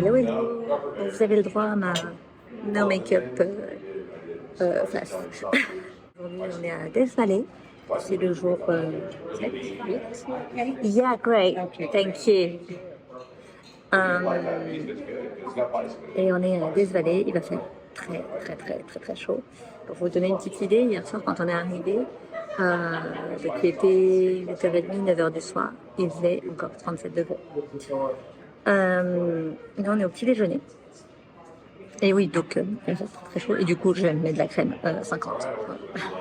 Hello, hello. Vous avez le droit à ma no make-up face. Aujourd'hui, on est à Death Valley. C'est le jour 7, 8. Yeah, great. Thank you. Et on est à Death Valley. Il va faire très chaud. Pour vous donner une petite idée, hier soir, quand on est arrivé, donc il était 8h30, 9h du soir, il faisait encore 37 degrés. Là, on est au petit déjeuner. Et oui, donc il fait très chaud. Et du coup, je vais mettre de la crème 50.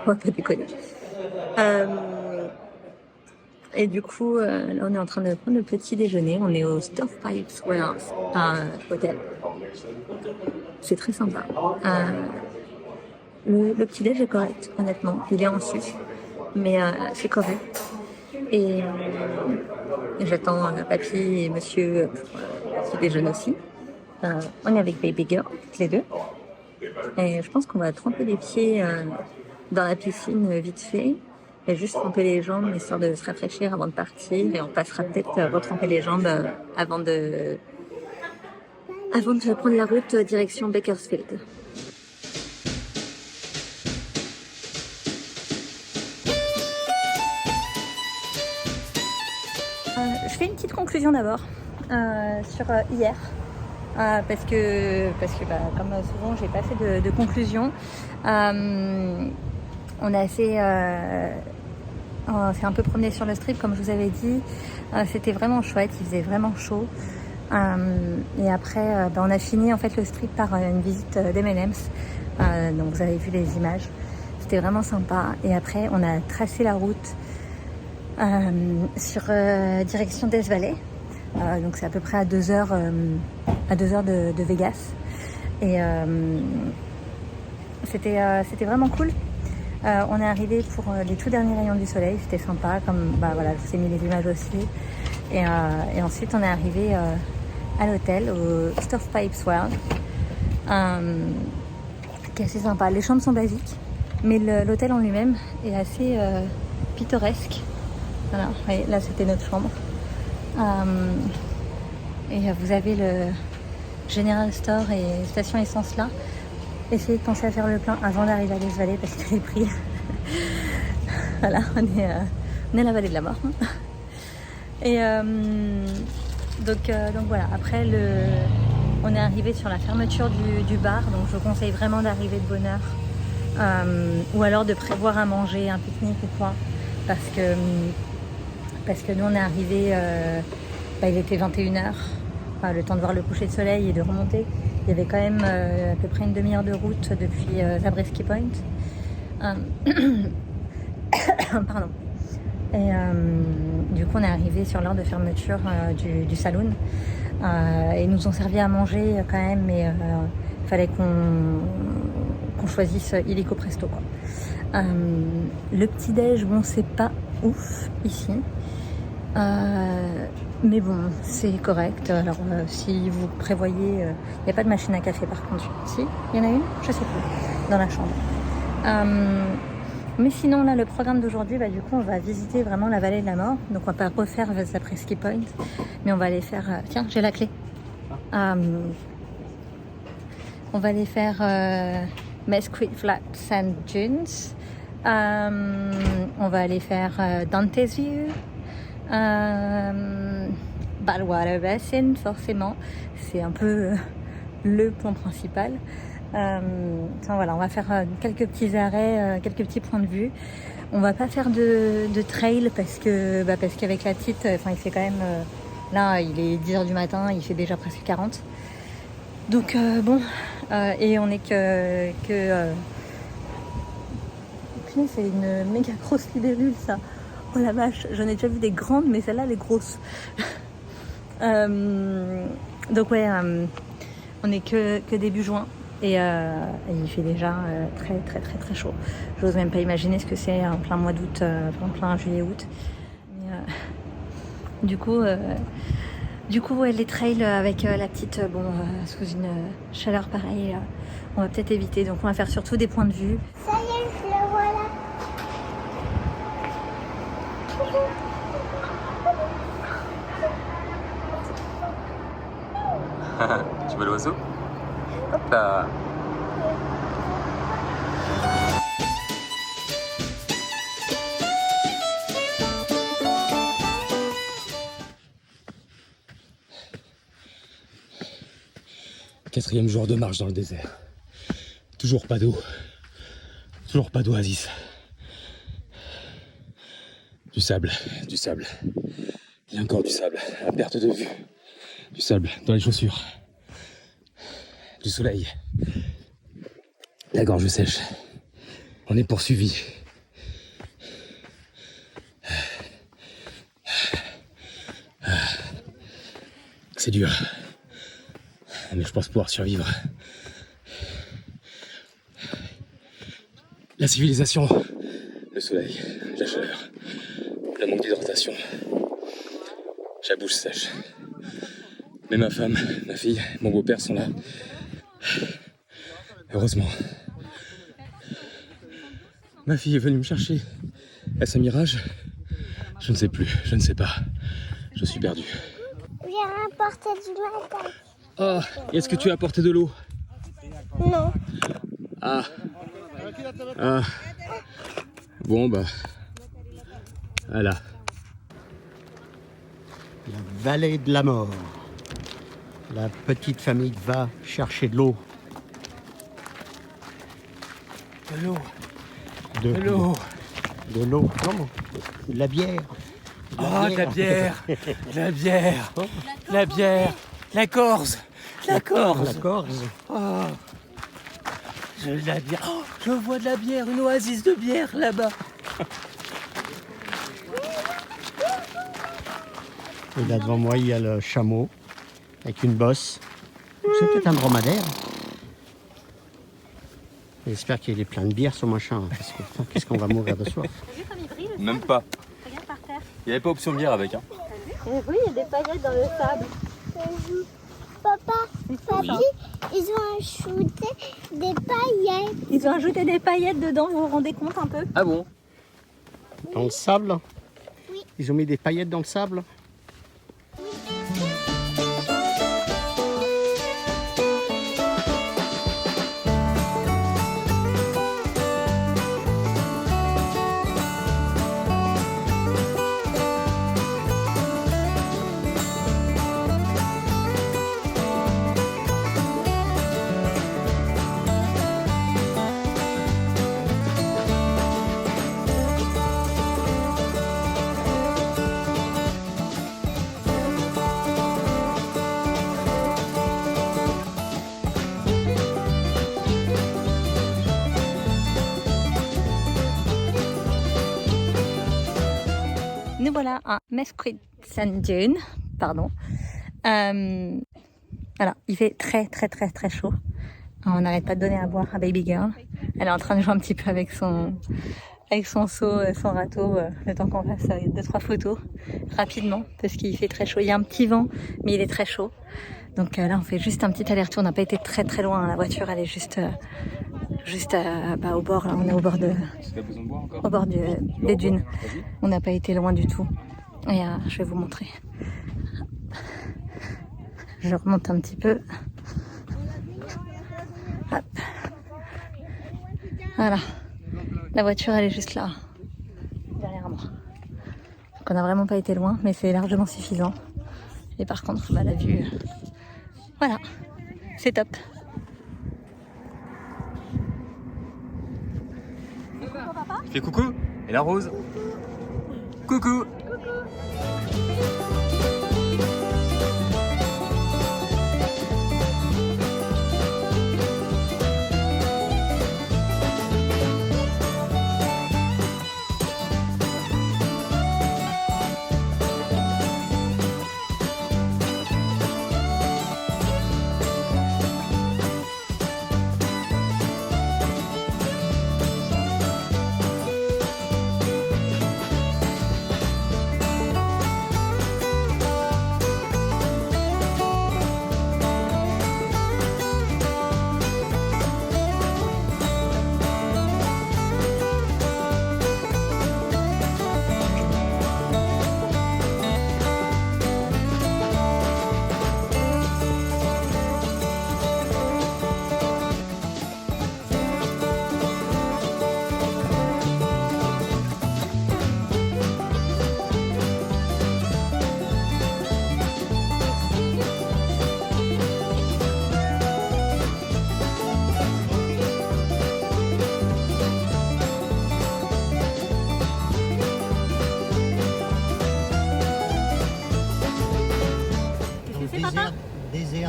On va pas déconner. Et du coup, là, on est en train de prendre le petit déjeuner. On est au Stovepipes Warehouse Hotel. C'est très sympa. Le petit déj est correct, honnêtement. Il est en sus, mais c'est correct. Et j'attends papy et monsieur pour le petit déjeuner aussi. On est avec Baby Girl, toutes les deux. Et je pense qu'on va tremper les pieds dans la piscine vite fait. Et juste tremper les jambes, histoire de se rafraîchir avant de partir. Et on passera peut-être retremper les jambes avant de prendre la route direction Bakersfield. Je fais une petite conclusion d'abord sur hier. Parce que comme souvent j'ai pas fait de conclusion. On s'est un peu promené sur le strip comme je vous avais dit. C'était vraiment chouette, il faisait vraiment chaud. Et après on a fini en fait le strip par une visite d'M&M's. Donc vous avez vu les images. C'était vraiment sympa. Et après on a tracé la route sur direction Death Valley. Donc c'est à peu près à 2 heures de Vegas. Et c'était vraiment cool. On est arrivé pour les tout derniers rayons du soleil, c'était sympa, comme voilà, je vous ai mis les images aussi. Et ensuite on est arrivé à l'hôtel, au Stovepipes World, qui est assez sympa. Les chambres sont basiques, mais l'hôtel en lui-même est assez pittoresque. Voilà, vous voyez, là c'était notre chambre. Et vous avez le General Store et station essence là. Essayez de penser à faire le plein avant d'arriver à Death Valley parce que les prix. Voilà, on est à la vallée de la mort. Et donc voilà, après on est arrivé sur la fermeture du bar, donc je vous conseille vraiment d'arriver de bonne heure. Ou alors de prévoir à manger, un pique-nique ou quoi. Parce que nous on est arrivé, il était 21h. Le temps de voir le coucher de soleil et de remonter. Il y avait quand même à peu près une demi-heure de route depuis Zabriskie Point. Pardon. Et du coup, on est arrivé sur l'heure de fermeture du saloon. Ils nous ont servi à manger quand même, mais il fallait qu'on choisisse illico presto, quoi. Le petit-déj, bon, c'est pas ouf ici. Mais bon, c'est correct. Alors, si vous prévoyez... Il n'y a pas de machine à café par contre. Si, il y en a une? Je sais plus. Dans la chambre. Mais sinon, là, le programme d'aujourd'hui, du coup, on va visiter vraiment la vallée de la mort. Donc, on va pas refaire Zabriskie Point. Mais on va aller faire... Tiens, j'ai la clé. On va aller faire Mesquite Flat Sand Dunes. On va aller faire Dante's View. Badwater Basin, forcément, c'est un peu le point principal. Voilà, on va faire quelques petits arrêts, quelques petits points de vue. On va pas faire de trail parce qu'avec la petite, il fait quand même là, il est 10h du matin, il fait déjà presque 40. Donc bon, et on est que punaise, c'est une méga grosse libellule ça. Oh la vache, j'en ai déjà vu des grandes, mais celle-là, elle est grosse. Donc ouais, on est que début juin et il fait déjà très chaud. J'ose même pas imaginer ce que c'est en plein mois d'août, plein juillet-août. Du coup, ouais, les trails avec la petite, sous une chaleur pareille, on va peut-être éviter. Donc on va faire surtout des points de vue. Ça y est, je le vois là. Tu veux l'oiseau? Hop là. Quatrième jour de marche dans le désert. Toujours pas d'eau. Toujours pas d'oasis. Du sable, du sable. Il y a encore du sable à perte de vue. Du sable dans les chaussures. Du soleil. La gorge sèche. On est poursuivi. C'est dur. Mais je pense pouvoir survivre. La civilisation, le soleil, la chaleur, le manque d'hydratation. J'ai la bouche sèche. Mais ma femme, ma fille, mon beau-père sont là. Heureusement. Ma fille est venue me chercher. Est-ce un mirage? Je ne sais plus, je ne sais pas. Je suis perdu. J'ai rapporté du matin. Oh, est-ce que tu as apporté de l'eau? Non. Ah. Ah. Bon bah. Voilà. La vallée de la mort. La petite famille va chercher de l'eau. De l'eau. De l'eau. De l'eau. Non, de la bière. Oh, de la bière. De la bière. De la bière. La Corse. La Corse. La Corse. Oh. De la bière. Oh, je vois de la bière, une oasis de bière là-bas. Et là devant moi, il y a le chameau avec une bosse. C'est peut-être un dromadaire. J'espère qu'il est plein de bière sur machin. Parce que putain, qu'est-ce qu'on va mourir de soif. T'as vu comme il brille le Même pas. Regarde par terre. Il n'y avait pas option bière avec. Hein. Oui, il y a des paillettes dans le sable. Papy, ils ont ajouté des paillettes. Ils ont ajouté des paillettes dedans, vous vous rendez compte un peu? Ah bon? Dans le sable? Oui. Ils ont mis des paillettes dans le sable? Nous voilà à Mesquite-Saint-Dune, pardon. Alors, il fait très chaud. On n'arrête pas de donner à boire à Baby Girl. Elle est en train de jouer un petit peu avec son seau, son râteau, le temps qu'on fasse 2-3 photos rapidement, parce qu'il fait très chaud. Il y a un petit vent, mais il est très chaud. Donc là, on fait juste un petit aller-retour. On n'a pas été très loin. La voiture, elle est juste au bord. Là, on est au bord des dunes. On n'a pas été loin du tout. Et je vais vous montrer. Je remonte un petit peu. Hop. Voilà. La voiture, elle est juste là, derrière moi. Donc on n'a vraiment pas été loin, mais c'est largement suffisant. Et par contre, la vue, voilà, c'est top. Fais coucou. Et la rose. Coucou.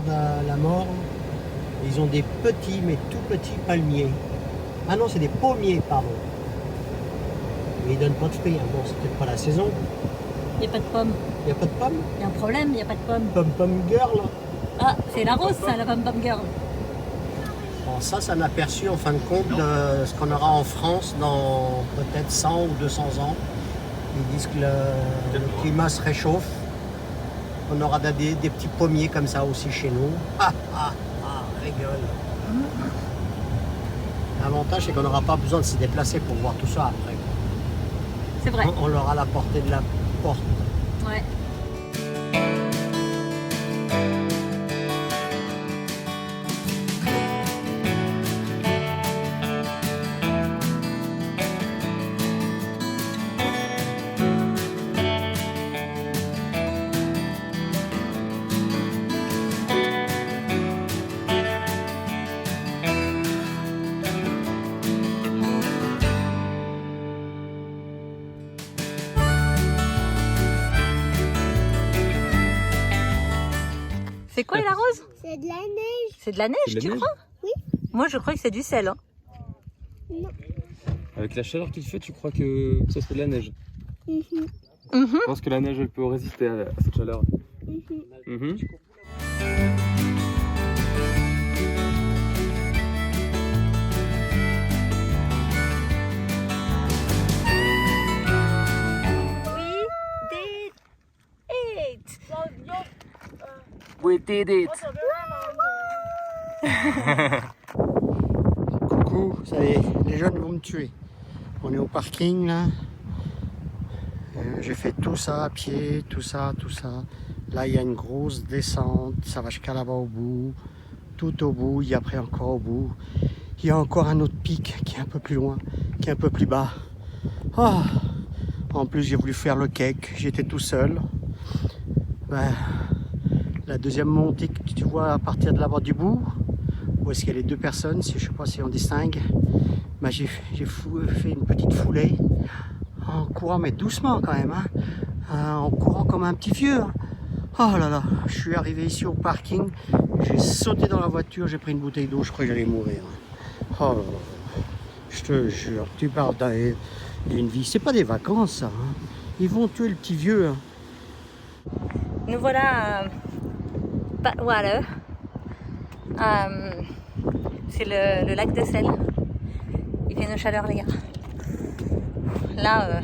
la mort, ils ont des petits, mais tout petits palmiers. Ah non, c'est des pommiers, pardon. Mais ils donnent pas de fruits. Bon, c'est peut-être pas la saison. Il n'y a pas de pommes. Il n'y a pas de pommes? Il y a un problème, il n'y a pas de pommes. Pomme girl. Ah, c'est la rose ça, la pomme girl. Bon, ça, c'est un aperçu en fin de compte de ce qu'on aura en France dans peut-être 100 ou 200 ans. Ils disent que le climat se réchauffe. On aura des petits pommiers comme ça aussi chez nous. Rigole. L'avantage, c'est qu'on n'aura pas besoin de se déplacer pour voir tout ça après. C'est vrai. On l'aura à la portée de la porte. Ouais. C'est quoi la rose? C'est de la neige. C'est de la neige, C'est de la tu neige? crois? Oui. Moi je crois que c'est du sel. Hein. Non. Avec la chaleur qu'il fait, tu crois que ça serait de la neige? Mhm. Je pense que la neige, elle peut résister à cette chaleur. Mhm. We did it. We did it. Coucou, ça y est, les jeunes vont me tuer. On est au parking là. J'ai fait tout ça à pied, tout ça. Là, il y a une grosse descente, ça va jusqu'à là-bas au bout. Tout au bout, il y a après encore au bout. Il y a encore un autre pic qui est un peu plus loin, qui est un peu plus bas. Ah. En plus, j'ai voulu faire le cake, j'étais tout seul. Ben, la deuxième montée que tu vois à partir de là-bas du bout, où est-ce qu'il y a les deux personnes, je ne sais pas si on distingue, ben, j'ai fait une petite foulée en courant, mais doucement quand même, hein, en courant comme un petit vieux. Hein. Oh là là, je suis arrivé ici au parking, j'ai sauté dans la voiture, j'ai pris une bouteille d'eau, je crois que j'allais mourir. Oh là là, je te jure, tu parles d'une vie, c'est pas des vacances ça, hein. Ils vont tuer le petit vieux. Hein. Nous voilà à Badwater. C'est le lac de sel. Il fait une chaleur, les gars. Là,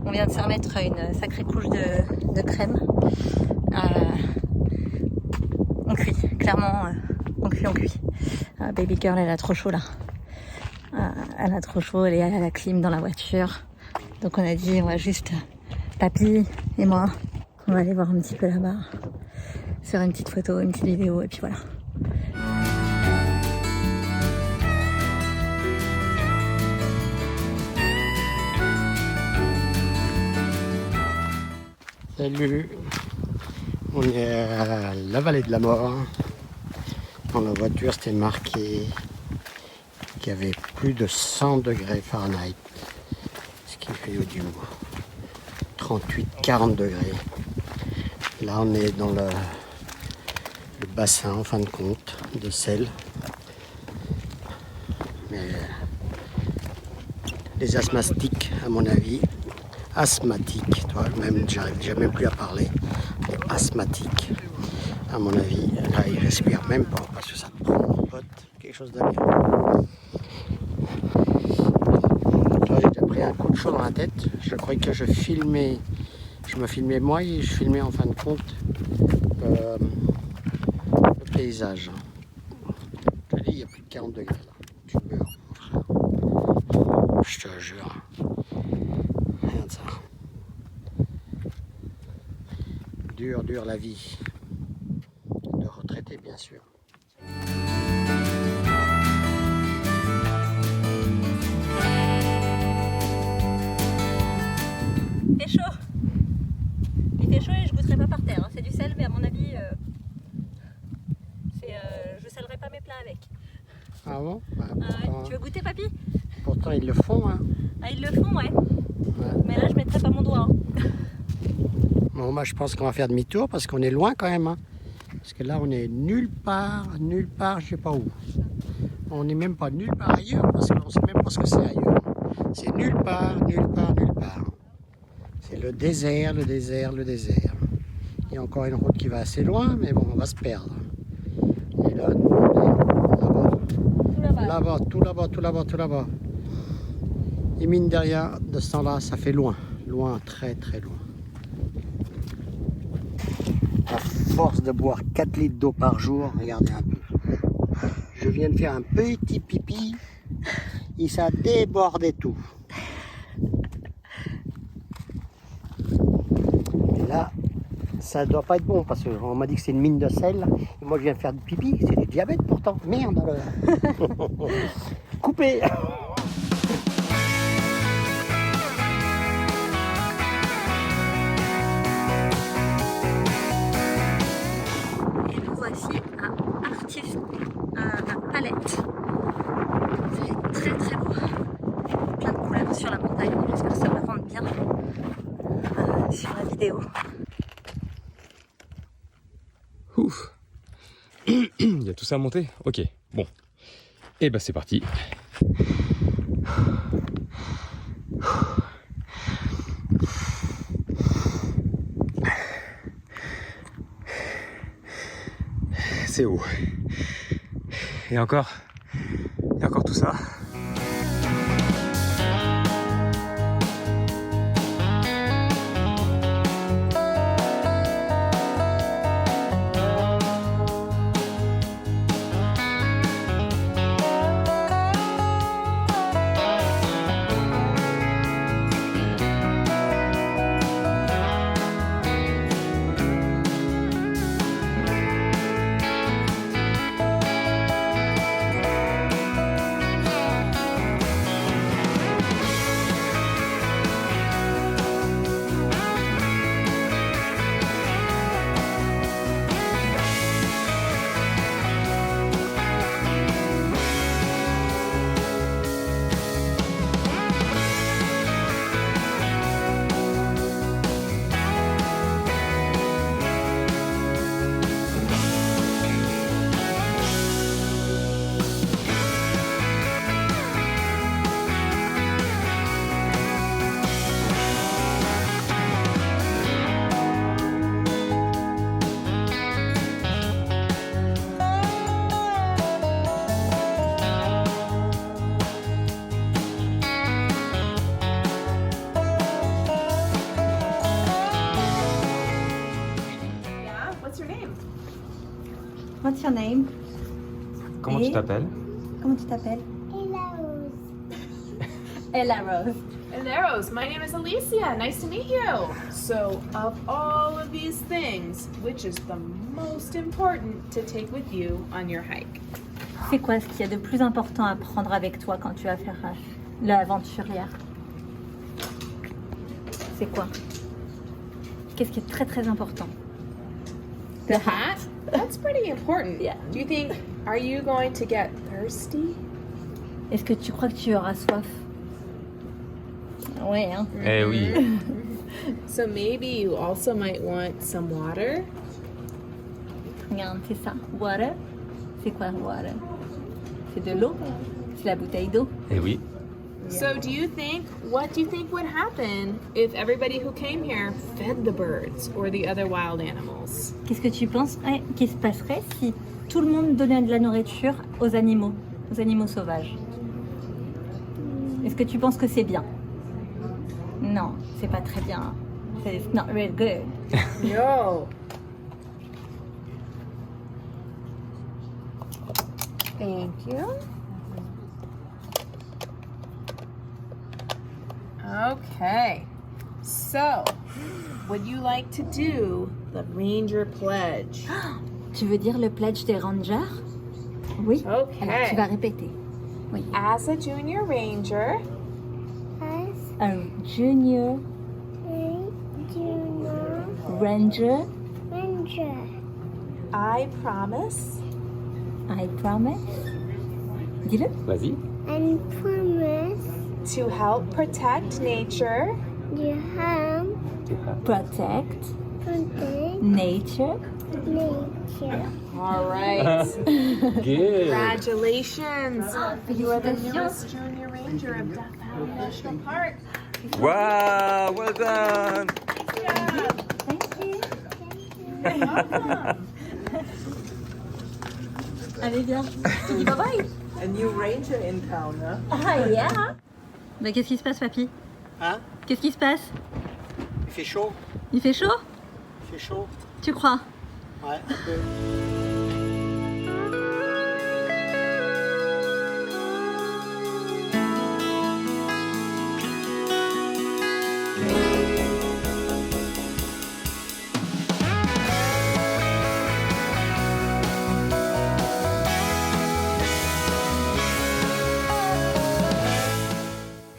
on vient de se remettre une sacrée couche de crème. On cuit, clairement, on cuit. Baby girl, elle a trop chaud là. Elle a trop chaud, elle est à la clim dans la voiture. Donc on a dit, on va juste, papy et moi, on va aller voir un petit peu là-bas, faire une petite photo, une petite vidéo, et puis voilà. Salut, on est à la vallée de la mort. Dans la voiture, c'était marqué qu'il y avait plus de 100 degrés Fahrenheit, ce qui fait du 38-40 degrés. Là, on est dans le bassin, en fin de compte, de sel. Mais les asthmatiques, à mon avis, asthmatiques, toi, même, j'arrive jamais plus à parler, les asthmatiques, à mon avis, là, ils respirent même pas, parce que ça te prend, mon pote, quelque chose de bien. Là, j'ai déjà pris un coup de chaud dans la tête, je croyais que je me filmais moi et je filmais en fin de compte le paysage. Je te dis, il y a plus de 40 degrés là, tu meurs, mon frère. Je te jure. Regarde ça. Dur la vie. De retraité, bien sûr. Il fait chaud. Il fait chaud et je goûterai pas par terre. Hein. C'est du sel, mais à mon avis, je salerai pas mes plats avec. Ah bon? Bah, Ouais. Tu veux goûter, papy? pourtant, ils le font. Hein. Ah, ils le font, ouais. Mais là, je mettrai pas mon doigt. Hein. Bon, moi, je pense qu'on va faire demi-tour parce qu'on est loin quand même. Hein. Parce que là, on est nulle part, je sais pas où. On n'est même pas nulle part ailleurs, parce qu'on ne sait même pas ce que c'est ailleurs. C'est nulle part, nulle part, nulle part. C'est le désert, le désert, le désert. Il y a encore une route qui va assez loin, mais bon, on va se perdre. Et là, nous, on est là-bas. Là-bas, tout là-bas, tout là-bas, tout là-bas. Et mine de rien, de ce temps-là, ça fait loin. Loin, très très loin. À force de boire 4 litres d'eau par jour, regardez un peu. Je viens de faire un petit pipi et ça débordait tout. Et là, ça doit pas être bon parce qu'on m'a dit que c'est une mine de sel. Et moi, je viens de faire du pipi. C'est du diabète pourtant. Merde alors. Coupé. Et nous voici à Artif, à Palette. C'est très très beau. Plein de couleurs sur la montagne. J'espère que ça va rendre bien sur la vidéo. Ouf. Il y a tout ça à monter? Ok, bon. Et bah c'est parti. C'est haut. Et encore tout ça. What's your name? Comment tu t'appelles? Comment tu t'appelles? Ella Rose. Hello, Rose. My name is Alicia. Nice to meet you. So, of all of these things, which is the most important to take with you on your hike? C'est quoi ce qu'il y a de plus important à prendre avec toi quand tu vas faire l'aventurière? C'est quoi? Qu'est-ce qui est très très important? The hat? That's pretty important. Yeah. Do you think, are you going to get thirsty? Est-ce que tu crois que tu auras soif? Ouais, hein? Eh oui. So maybe you also might want some water. Regarde, c'est ça. Water. C'est quoi water? C'est de l'eau? C'est la bouteille d'eau? Eh oui. So what do you think would happen if everybody who came here fed the birds or the other wild animals? Qu'est-ce que tu penses qui se passerait si tout le monde donnait de la nourriture aux animaux sauvages? Est-ce que tu penses que c'est bien? Non, c'est pas très bien. It's not really good. No. Thank you. Okay. So, would you like to do the ranger pledge? Tu veux dire le pledge des rangers? Oui. Okay. Alors, tu vas répéter. Oui. As a junior ranger, Un junior ranger, I promise I promise. Dis-le. Vas-y. And promise to help protect nature you have Protect protect nature All right. Good. Congratulations. You are the newest junior ranger of Death Valley National Park. Wow, well done. Welcome. Allez, viens. Tu dis bye bye. A new ranger in town, huh? Ah, yeah. Bah, qu'est-ce qui se passe, papy? Hein? Qu'est-ce qui se passe? Il fait chaud? Il fait chaud? Il fait chaud? Tu crois? Ouais, un peu.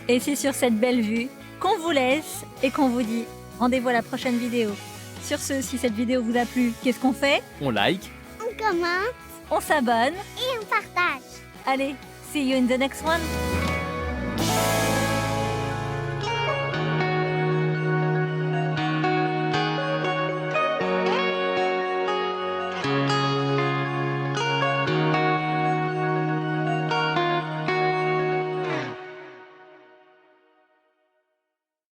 Et c'est sur cette belle vue qu'on vous laisse et qu'on vous dit rendez-vous à la prochaine vidéo. Sur ce, si cette vidéo vous a plu, qu'est-ce qu'on fait? On like. On commente On s'abonne. et on partage. Allez, see you in the next one.